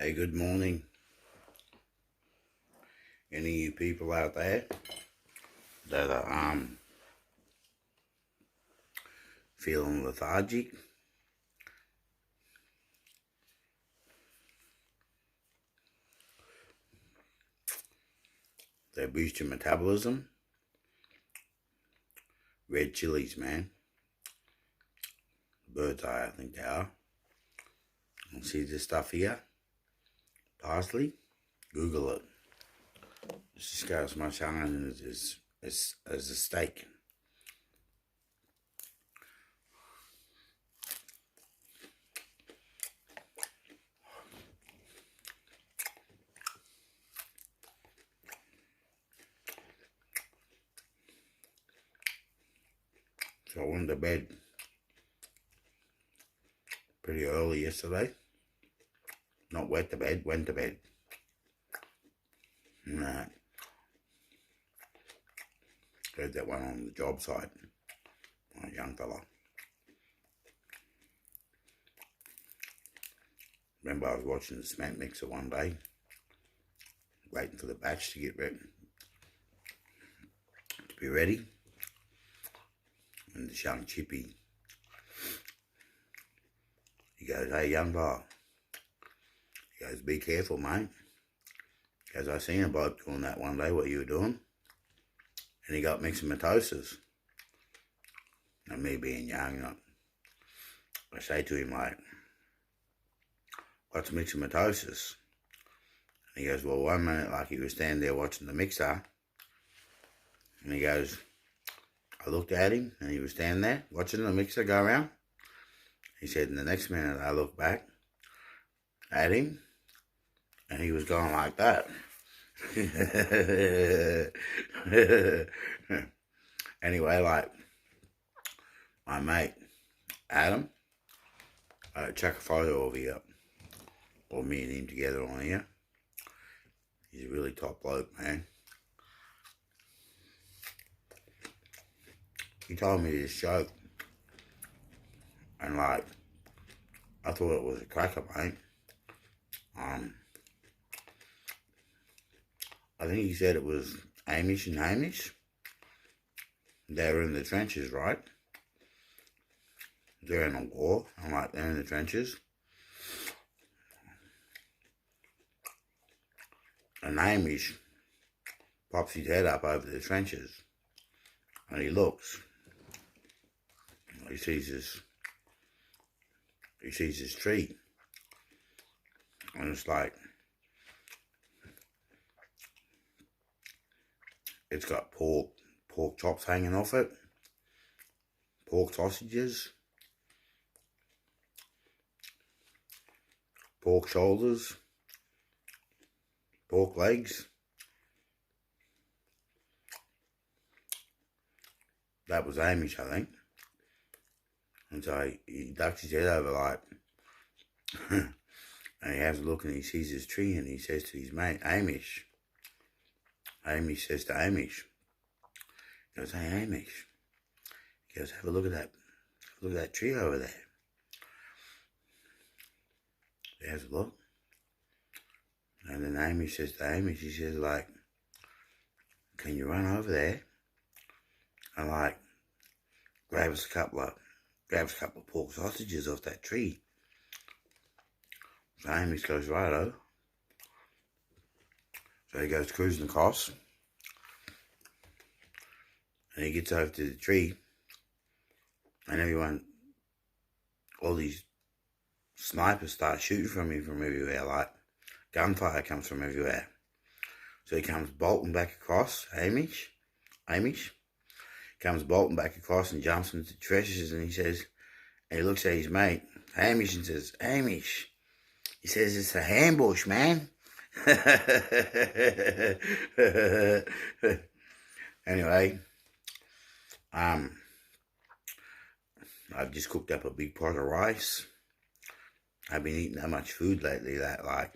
Hey, good morning. Any of you people out there that are feeling lethargic, they boost your metabolism. Red chilies, man. Bird's eye, I think they are. You see this stuff here? Parsley? Google it. It's just got as much iron as a steak. So I went to bed pretty early yesterday. Not went to bed, went to bed. Nah. Heard that one on the job site. A young fella. Remember I was watching the cement mixer one day, waiting for the batch to get ready, to be ready. And this young chippy, he goes, "Hey, young fella," he goes, "be careful, mate." He goes, "I seen a bloke doing that one day, what you were doing, and he got myxomatosis." And me being young, I say to him, like, "What's myxomatosis?" And he goes, "Well, one minute, like, he was standing there watching the mixer, and he goes, I looked at him, and he was standing there watching the mixer go around." He said, "And the next minute, I looked back at him, and he was going like that." Anyway, like, my mate, Adam, chuck a photo of here, or me and him together on here. He's a really top bloke, man. He told me this joke, and like, I thought it was a cracker, mate. I think he said it was Amish and Hamish. They were in the trenches, right? They're in a war, and like, they're in the trenches. And Hamish pops his head up over the trenches, and he looks. He sees this tree, and it's like, it's got pork chops hanging off it, pork sausages, pork shoulders, pork legs. That was Amish, I think. And so he ducks his head over like, and he has a look, and he sees this tree, and he says to his mate, Amish. Amish says to Amish, he goes, "Hey, Amish." He goes, "Have a look at that. Look at that tree over there." He has a look. And then Amish says to Amish, he says, like, "Can you run over there and like grab us a couple of pork sausages off that tree?" So Amish goes, "Righto." So he goes cruising across, and he gets over to the tree, and all these snipers start shooting from him from everywhere, like gunfire comes from everywhere. So he comes bolting back across, Amish comes bolting back across and jumps into the trenches, and he looks at his mate, Hamish, and says, "Hamish," he says, "it's a ambush, man." Anyway, I've just cooked up a big pot of rice. I've been eating that much food lately that, like,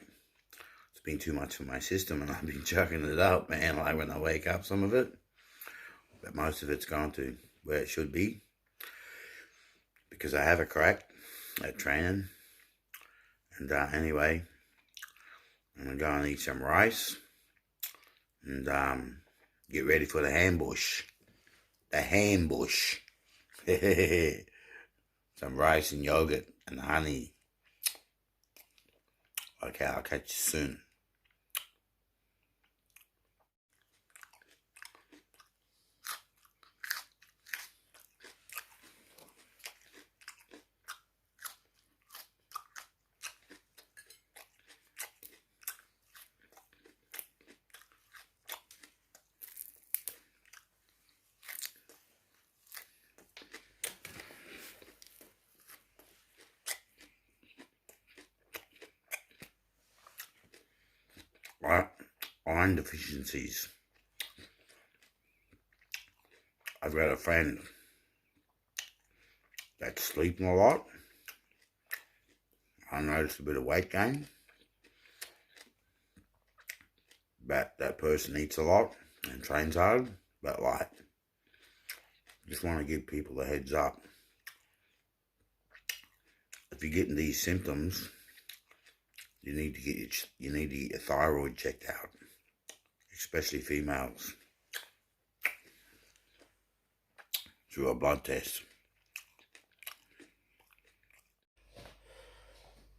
it's been too much for my system, and I've been chucking it up, man. Like, when I wake up, some of it, but most of it's gone to where it should be, because I have a crack at training. And anyway, I'm going to go and eat some rice and get ready for the ambush. The ambush. Some rice and yogurt and honey. Okay, I'll catch you soon. Iron deficiencies. I've got a friend that's sleeping a lot. I noticed a bit of weight gain. But that person eats a lot and trains hard. But like, just want to give people a heads up. If you're getting these symptoms, you need to get your thyroid checked out, especially females, through a blood test.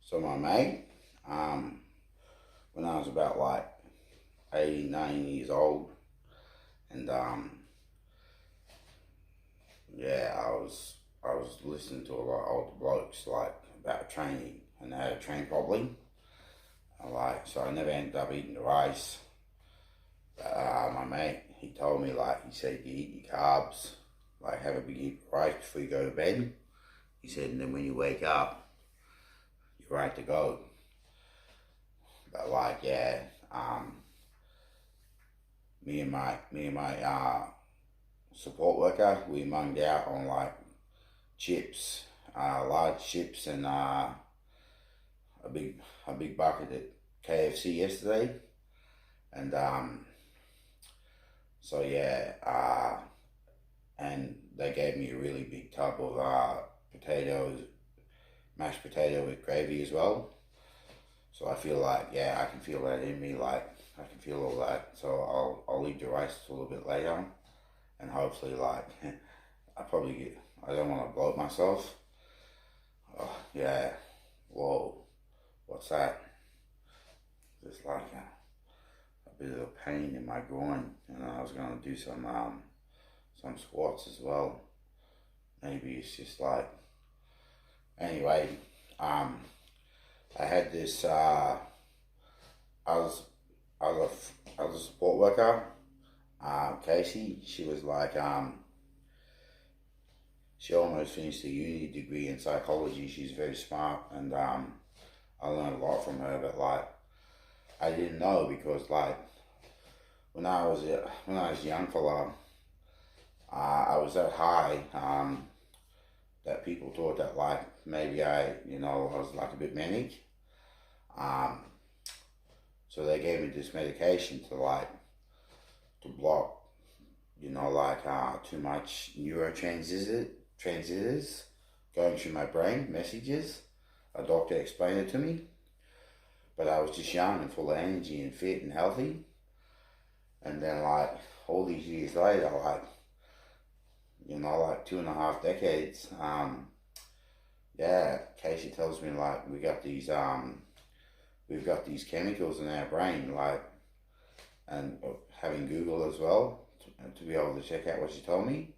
So my mate, when I was about like 8, 9 years old, and yeah, I was listening to a lot of older blokes like about training and how to train properly. So I never ended up eating the rice. But my mate, he told me, like, he said, you eat your carbs, like have a big heap of rice before you go to bed. He said, and then when you wake up, you're right to go. But like, yeah, me and my support worker, we munged out on like chips, large chips, and a big bucket at KFC yesterday, and so yeah, and they gave me a really big tub of potatoes, mashed potato with gravy as well. So I feel like, yeah, I can feel that in me, like I can feel all that. So I'll eat the rice a little bit later, and hopefully, like, I don't want to bloat myself. Oh, yeah, whoa, what's that? Just like a bit of a pain in my groin, and I was gonna do some squats as well. Maybe it's just like, anyway, I had this, I was a support worker, Casey. She was like, she almost finished a uni degree in psychology. She's very smart, and I learned a lot from her. But like, I didn't know, because like when I was a young fella, I was that high that people thought that like maybe I was like a bit manic. So they gave me this medication to block, too much transmitters going through my brain, messages. A doctor explained it to me, but I was just young and full of energy and fit and healthy. And then like all these years later, like 2.5 decades, yeah, Casey tells me like we've got these chemicals in our brain, like, and having Google as well to be able to check out what she told me.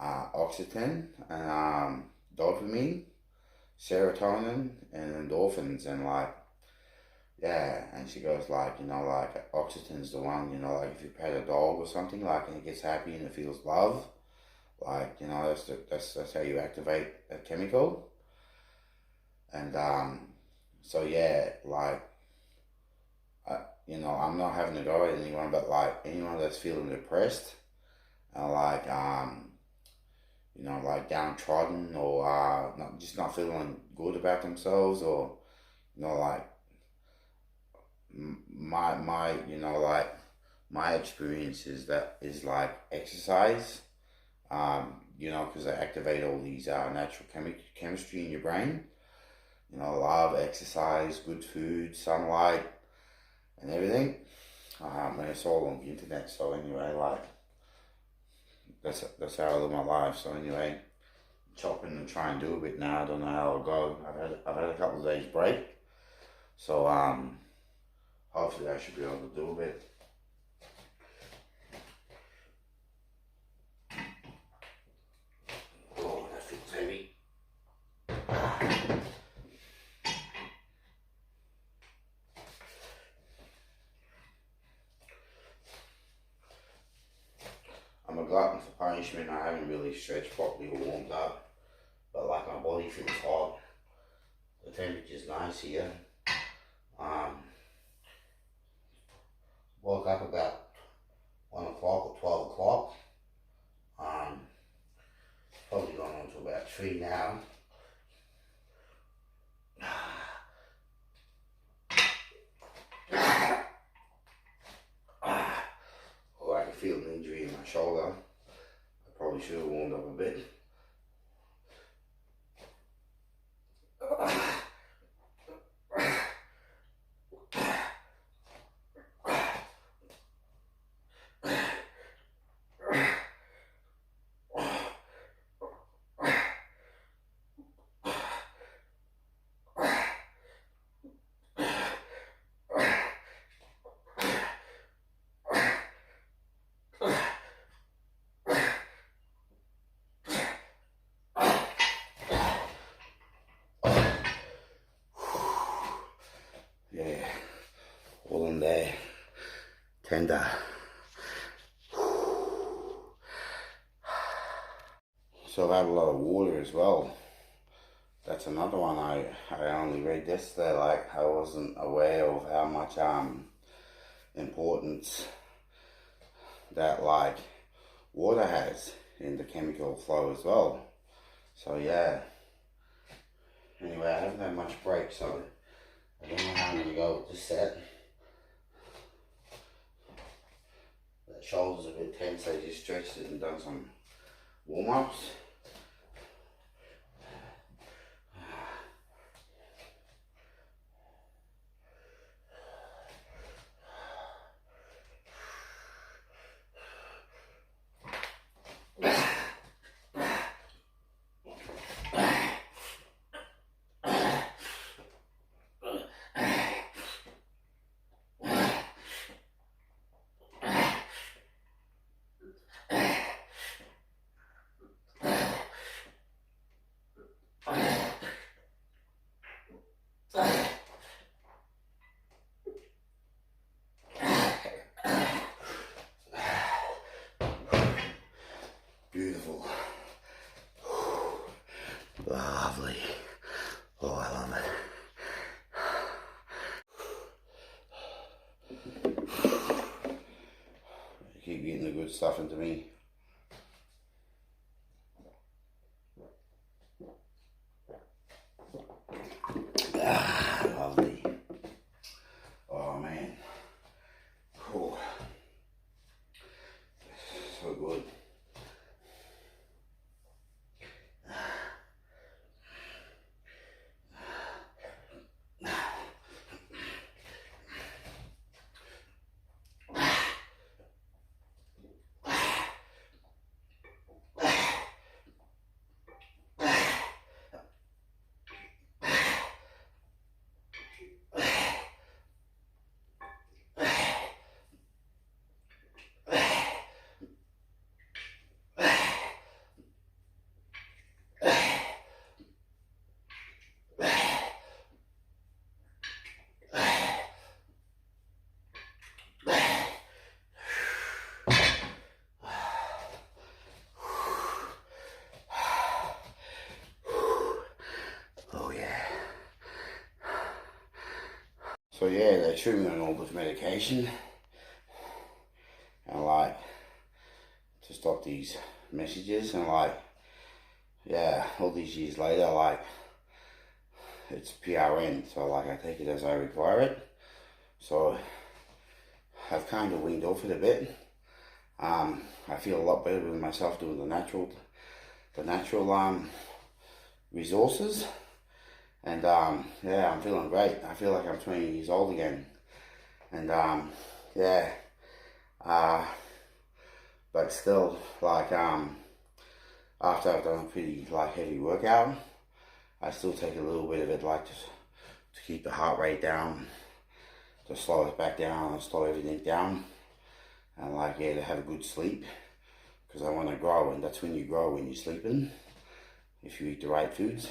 Oxytocin and dopamine, serotonin, and endorphins, and like, yeah, and she goes like, like oxytocin's the one, like if you pet a dog or something, like, and it gets happy and it feels love, like, that's how you activate that chemical. And so yeah, like, I'm not having to go at anyone, but like anyone that's feeling depressed and like like downtrodden, or not feeling good about themselves, or like my experience is like exercise, because they activate all these natural chemistry in your brain. Love, exercise, good food, sunlight, and everything. It's all on the internet, so anyway, like, that's how I live my life. So anyway, chopping and try and do a bit now. I don't know how it'll go. I've had a couple of days break, so hopefully I should be able to do a bit. Oh, that feels heavy. I'm a glutton for punishment. I haven't really stretched properly or warmed up, but like my body feels hot. The temperature's nice here. Woke up about 1 o'clock or 12 o'clock. Probably gone on to about 3 now. Oh, I can feel an injury in my shoulder. I probably should have warmed up a bit. Yeah, all in there, tender. So I've had a lot of water as well. That's another one I only read yesterday. Like, I wasn't aware of how much importance that like water has in the chemical flow as well. So yeah. Anyway, I haven't had much break, so I don't know how I'm gonna go with this set. That shoulder's a bit tense. I just stretched it and done some warm-ups. Beautiful. Lovely. Oh, I love it. Keep getting the good stuff into me. Lovely. Oh man. Oh. So good. So yeah, they treat me on all this medication, and like, to stop these messages, and like, yeah, all these years later, like, it's PRN, so like I take it as I require it. So I've kind of weaned off it a bit. I feel a lot better with myself doing the natural resources. And yeah, I'm feeling great. I feel like I'm 20 years old again. And yeah, but still, like after I've done a pretty like heavy workout, I still take a little bit of it, like to keep the heart rate down, to slow it back down and slow everything down, and like, yeah, to have a good sleep, because I want to grow, and that's when you grow, when you're sleeping, if you eat the right foods.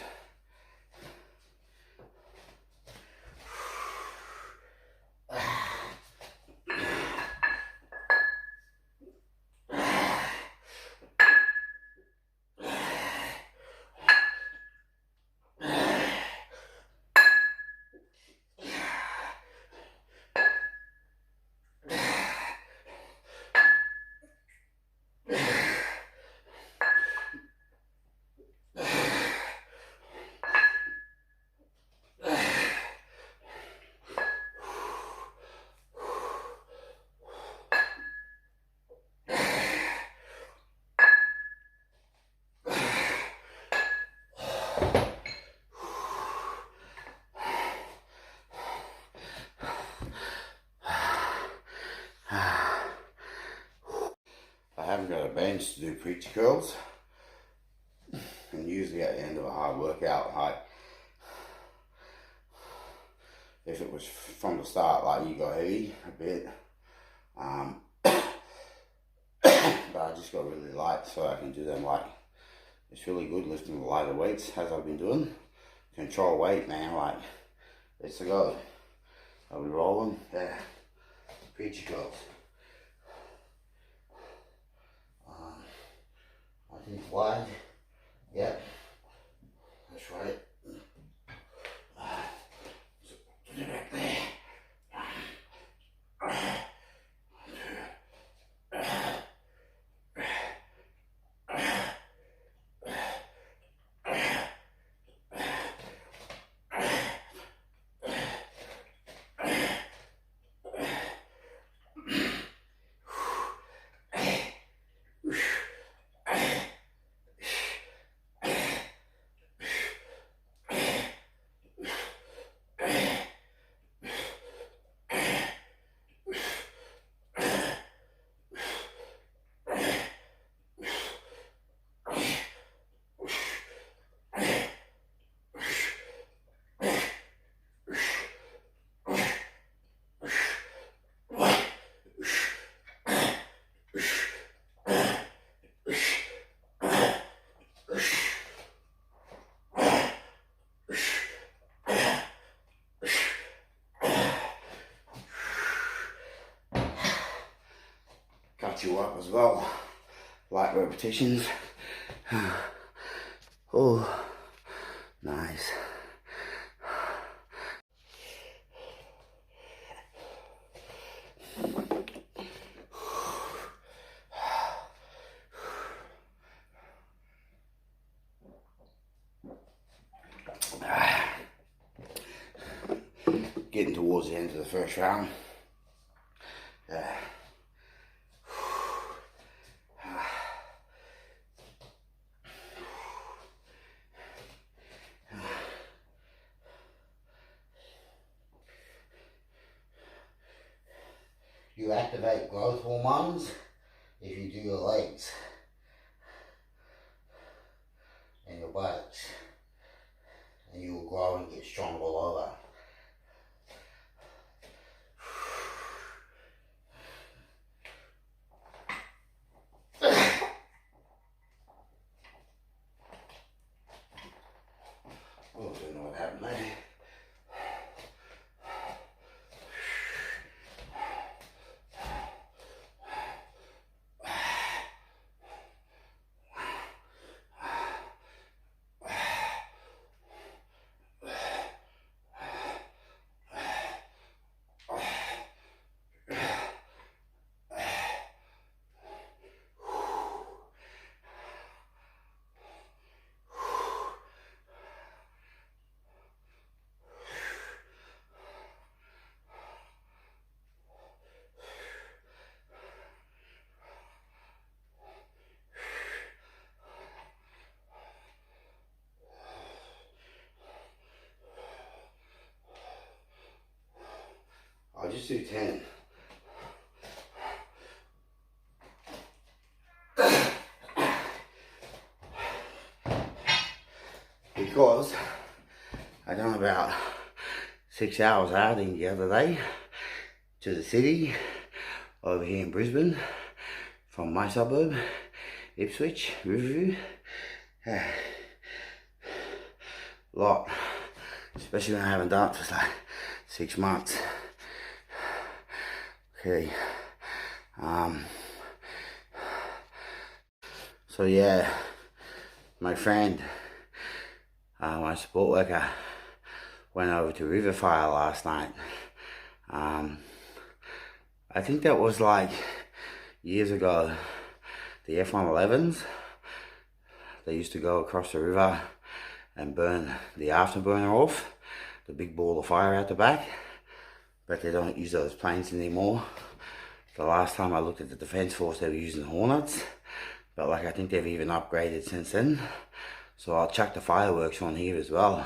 I haven't got a bench to do preacher curls, and usually at the end of a hard workout, like, if it was from the start, like, you got heavy a bit, but I just got really light, so I can do them, like, it's really good lifting the lighter weights, as I've been doing. Control weight, man, like, it's a go. Are we rolling? Yeah. Preacher curls. I think wide. Yep. That's right. Put it back there. Cut you up as well. Light repetitions. Oh, nice. Getting towards the end of the first round. You activate growth hormones if you do your legs and your buttocks, and you will grow and get strong all over. Oh, I don't know what happened there. do 10. Because I done about 6 hours outing the other day to the city over here in Brisbane from my suburb, Ipswich, Riverview. Lot, especially when I haven't done it for like 6 months. Okay. So yeah, my friend, my support worker, went over to Riverfire last night. I think that was like years ago. The F111s, they used to go across the river and burn the afterburner off, the big ball of fire out the back, but they don't use those planes anymore. The last time I looked at the Defence Force, they were using Hornets, but like I think they've even upgraded since then. So I'll chuck the fireworks on here as well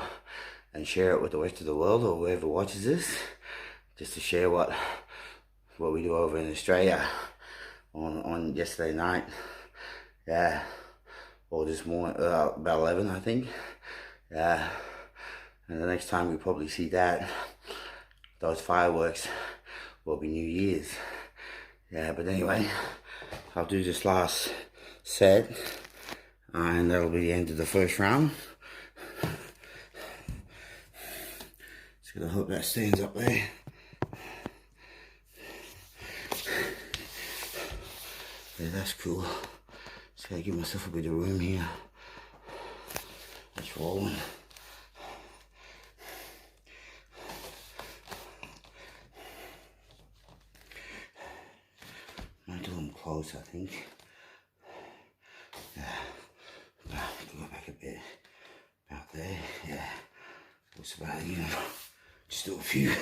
and share it with the rest of the world or whoever watches this, just to share what we do over in Australia on yesterday night. Yeah, or this morning, about 11 I think. Yeah, and the next time we probably see that, those fireworks, will be New Year's. Yeah, but anyway, I'll do this last set and that'll be the end of the first round. Just gotta hope that stands up there. Yeah, that's cool. Just gotta give myself a bit of room here. It's rolling. Might do them close, I think. Yeah. Go back a bit. About there. Yeah. What's about, just do a few.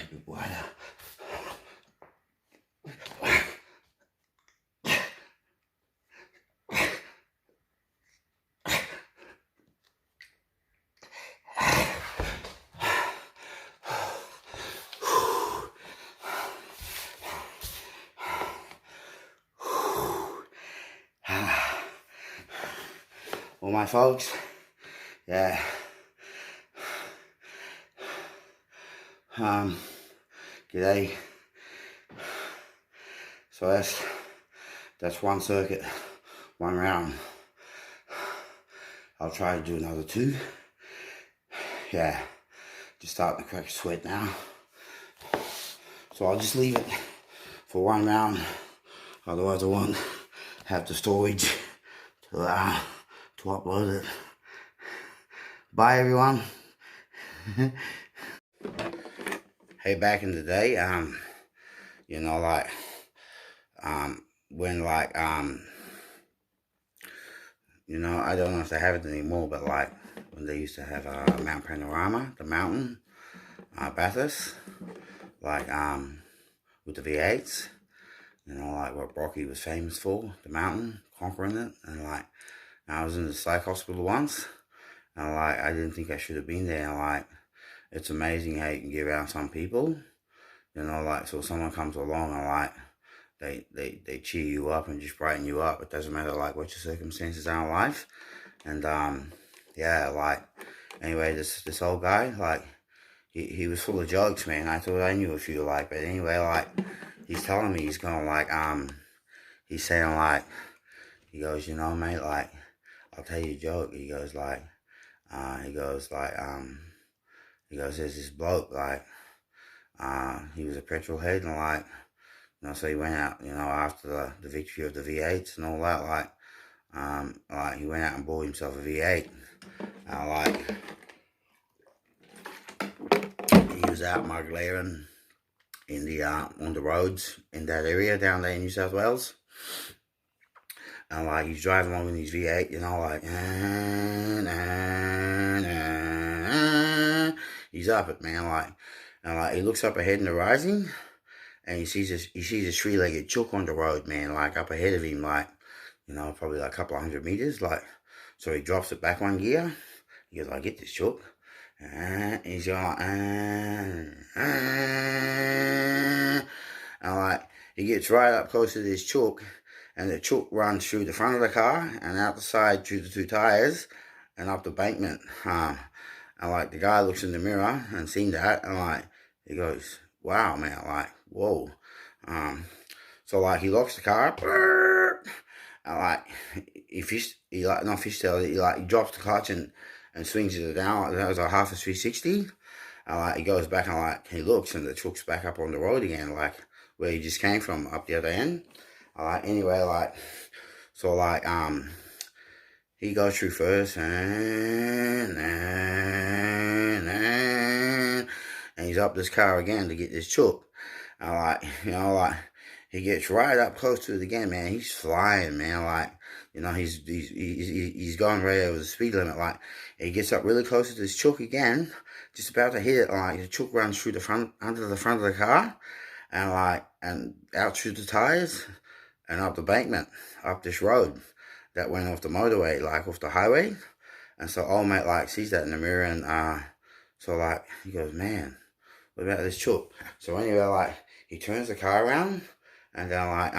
A bit wider. Well, my folks, yeah. G'day. So that's one circuit, one round. I'll try to do another 2. Yeah, just starting to crack a sweat now. So I'll just leave it for 1 round. Otherwise I won't have the storage to upload it. Bye everyone. Hey, back in the day, you know, like, when, like, you know, I don't know if they have it anymore, but, like, when they used to have, Mount Panorama, the mountain, Bathurst, like, with the V8s, you know, like, what Rocky was famous for, the mountain, conquering it, and, like, I was in the psych hospital once, and, like, I didn't think I should have been there, and, like, it's amazing how you can get around some people, you know, like, so someone comes along and, like, they cheer you up and just brighten you up. It doesn't matter, like, what your circumstances are in life. And, yeah, like, anyway, this old guy, like, he was full of jokes, man. I thought I knew a few, like, but anyway, like, he's telling me, he's going, like, he's saying, like, he goes, you know, mate, like, I'll tell you a joke. He goes, like, he goes, there's this bloke, like, he was a petrol head, and like, so he went out, after the victory of the V8s and all that, like he went out and bought himself a V8, and like, he was out muggling in the on the roads in that area down there in New South Wales, and like he's driving along in his V8, like, he's up it, man, like, and like he looks up ahead in the rising, and he sees a three-legged chook on the road, man, like up ahead of him, like, probably like a couple of 100 meters, like, so he drops it back one gear. He goes, I get this chook. And he's going like, and like, he gets right up close to this chook, and the chook runs through the front of the car and out the side through the two tires and up the bankment. And like, the guy looks in the mirror and seen that, and like, he goes, wow, man, like, whoa. So like, he locks the car up, and like, he drops the clutch and swings it down. That was a half a 360. And like, he goes back and like, he looks, and the truck's back up on the road again, like where he just came from, up the other end. Like, anyway, like, so like, he goes through first, and he's up this car again to get this chook. And like, like, he gets right up close to it again, man. He's flying, man. Like, he's going right over the speed limit. Like, he gets up really close to this chook again, just about to hit it. Like, the chook runs through the front, under the front of the car, and like, and out through the tires, and up the bankment, up this road that went off the motorway, like off the highway. And so old mate like sees that in the mirror, and so like, he goes, man, what about this chook? So anyway, like, he turns the car around, and then like,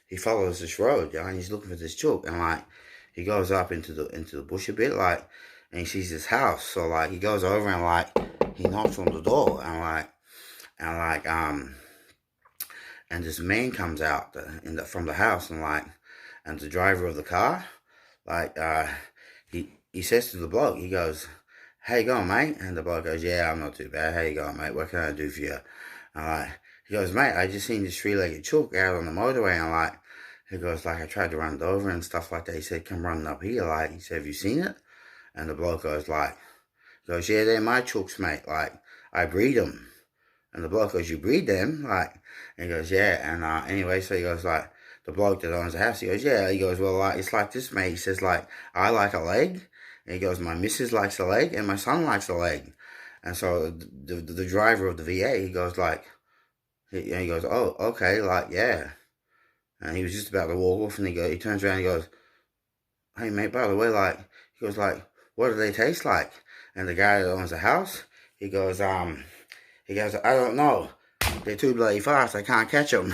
he follows this road, and he's looking for this chook, and like, he goes up into the bush a bit, like, and he sees this house. So like, he goes over and like, he knocks on the door, and this man comes out from the house, and like, and the driver of the car, like, he says to the bloke, he goes, how you going, mate? And the bloke goes, yeah, I'm not too bad. How you going, mate? What can I do for you? And like, he goes, mate, I just seen this three-legged chook out on the motorway, and like, he goes, like, I tried to run it over and stuff like that. He said, come running up here, like, he said, have you seen it? And the bloke goes, like, yeah, they're my chooks, mate, like, I breed them. And the bloke goes, you breed them? Like, and he goes, yeah. And anyway, so he goes, like, the bloke that owns the house, he goes, yeah. He goes, well, like, it's like this, mate. He says, like, I like a leg. And he goes, my missus likes a leg, and my son likes a leg. And so the driver of the V8, he goes, like, he goes, oh, okay, like, yeah. And he was just about to walk off, and he turns around and he goes, hey, mate, by the way, like, he goes, like, what do they taste like? And the guy that owns the house, he goes, I don't know. They're too bloody fast. I can't catch them.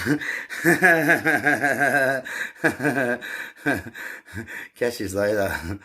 Catch you later.